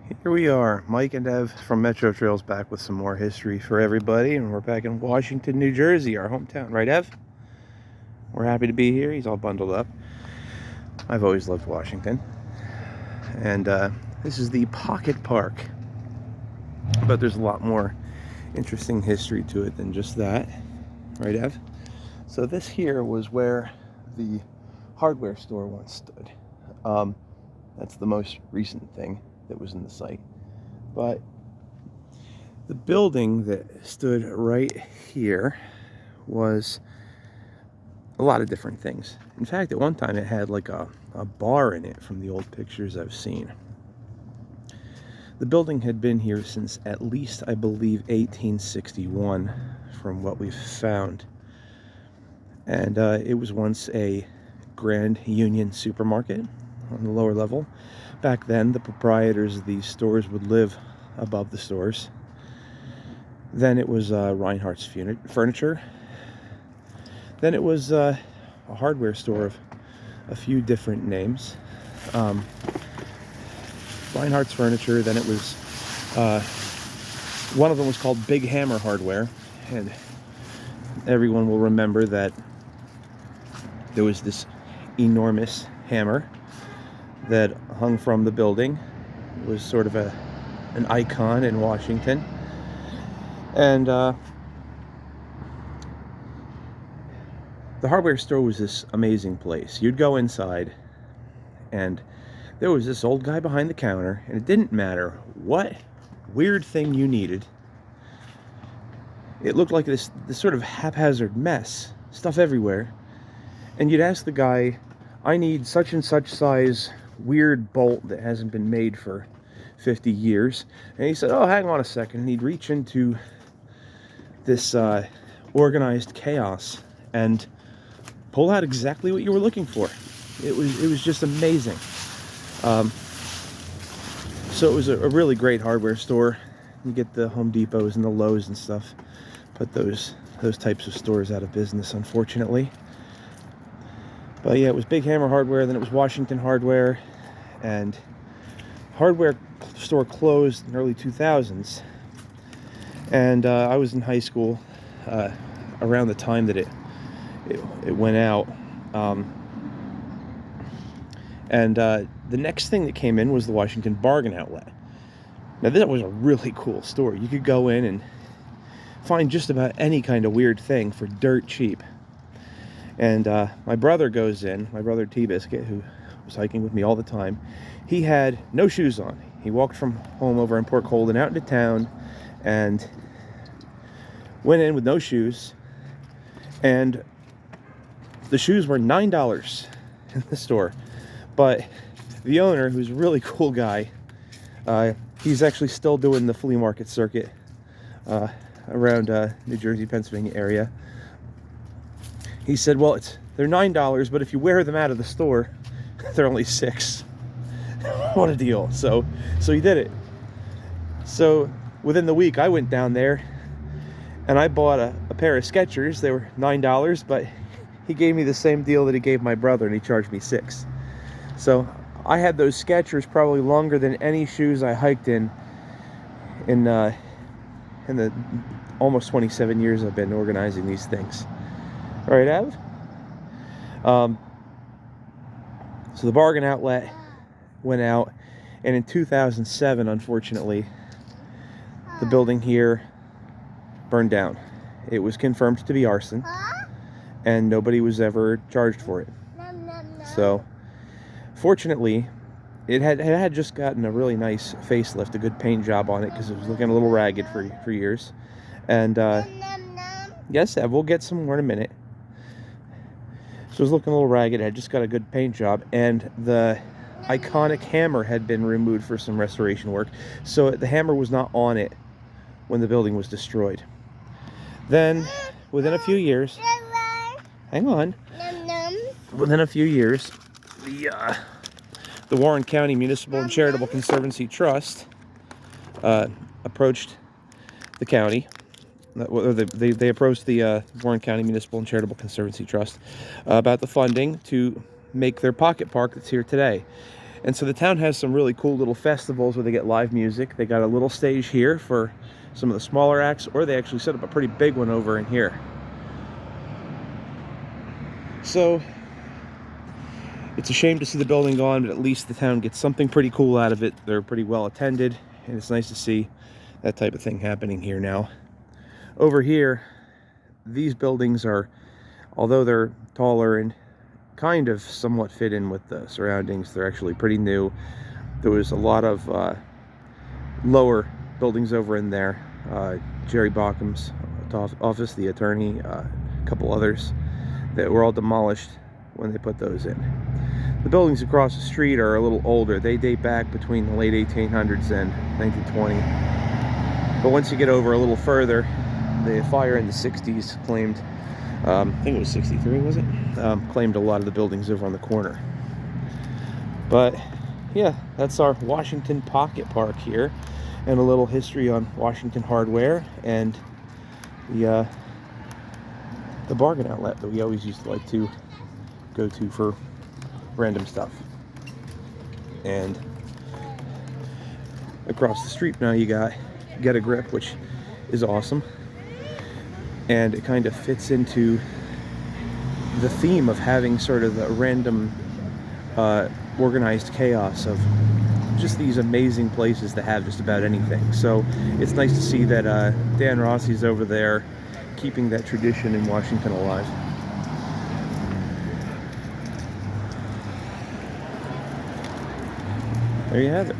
Here we are, Mike and Ev from Metro Trails, back with some more history for everybody, and we're back in Washington, New Jersey, our hometown, right, Ev? We're happy to be here. He's all bundled up. I've always loved Washington, and this is the Pocket Park, but there's a lot more interesting history to it than just that, right, Ev? So this here was where the hardware store once stood. That's the most recent thing that was in the site. But the building that stood right here was a lot of different things. In fact, at one time it had like a bar in it from the old pictures I've seen. The building had been here since at least, I believe, 1861 from what we've found. And it was once a Grand Union supermarket on the lower level. Back then, the proprietors of these stores would live above the stores. Then it was Reinhardt's Furniture. Then it was a hardware store of a few different names. Reinhardt's Furniture. Then it was one of them was called Big Hammer Hardware, and everyone will remember that there was this enormous hammer that hung from the building. It was sort of an icon in Washington. And the hardware store was this amazing place. You'd go inside, and there was this old guy behind the counter, and it didn't matter what weird thing you needed. It looked like this sort of haphazard mess, stuff everywhere. And you'd ask the guy, I need such and such size weird bolt that hasn't been made for 50 years. And he said, oh, hang on a second. And he'd reach into this organized chaos and pull out exactly what you were looking for. It was just amazing. So it was a really great hardware store. You get the Home Depots and the Lowe's and stuff. Put those types of stores out of business, unfortunately. But yeah, it was Big Hammer Hardware, then it was Washington Hardware, and hardware store closed in the early 2000s. And I was in high school around the time that it went out. The next thing that came in was the Washington Bargain Outlet. Now, that was a really cool store. You could go in and find just about any kind of weird thing for dirt cheap. And my brother goes in, my brother T-Biscuit, who was hiking with me all the time. He had no shoes on. He walked from home over in Port Colden out into town and went in with no shoes. And the shoes were $9 in the store. But the owner, who's a really cool guy, he's actually still doing the flea market circuit around New Jersey, Pennsylvania area. He said, well, they're $9, but if you wear them out of the store, they're only $6. What a deal. So he did it. So within the week, I went down there and I bought a pair of Skechers. They were $9, but he gave me the same deal that he gave my brother, and he charged me $6. So I had those Skechers probably longer than any shoes I hiked in the almost 27 years I've been organizing these things. All right, Ev? So the Bargain Outlet went out, and in 2007, unfortunately, the building here burned down. It was confirmed to be arson, and nobody was ever charged for it. So, fortunately, it had just gotten a really nice facelift, a good paint job on it, because it was looking a little ragged for years. And yes, Ev, we'll get some more in a minute. So it was looking a little ragged. It had just got a good paint job, and the iconic hammer had been removed for some restoration work. So the hammer was not on it when the building was destroyed. Then, within a few years, hang on. Within a few years, the Warren County Municipal and Charitable Conservancy Trust approached the county. They approached the Warren County Municipal and Charitable Conservancy Trust about the funding to make their pocket park that's here today. And so the town has some really cool little festivals where they get live music. They got a little stage here for some of the smaller acts, or they actually set up a pretty big one over in here. So it's a shame to see the building gone, but at least the town gets something pretty cool out of it. They're pretty well attended, and it's nice to see that type of thing happening here now. Over here, these buildings are, although they're taller and kind of somewhat fit in with the surroundings, they're actually pretty new. There was a lot of lower buildings over in there. Jerry Baucham's office, the attorney, a couple others that were all demolished when they put those in. The buildings across the street are a little older. They date back between the late 1800s and 1920. But once you get over a little further, the fire in the 60s claimed, I think it was 63, was it? Claimed a lot of the buildings over on the corner. But yeah, that's our Washington Pocket Park here, and a little history on Washington hardware and the bargain outlet that we always used to like to go to for random stuff. And across the street now you got Get a Grip, which is awesome, and it kind of fits into the theme of having sort of the random organized chaos of just these amazing places to have just about anything. So it's nice to see that Dan Rossi's over there keeping that tradition in Washington alive. There you have it.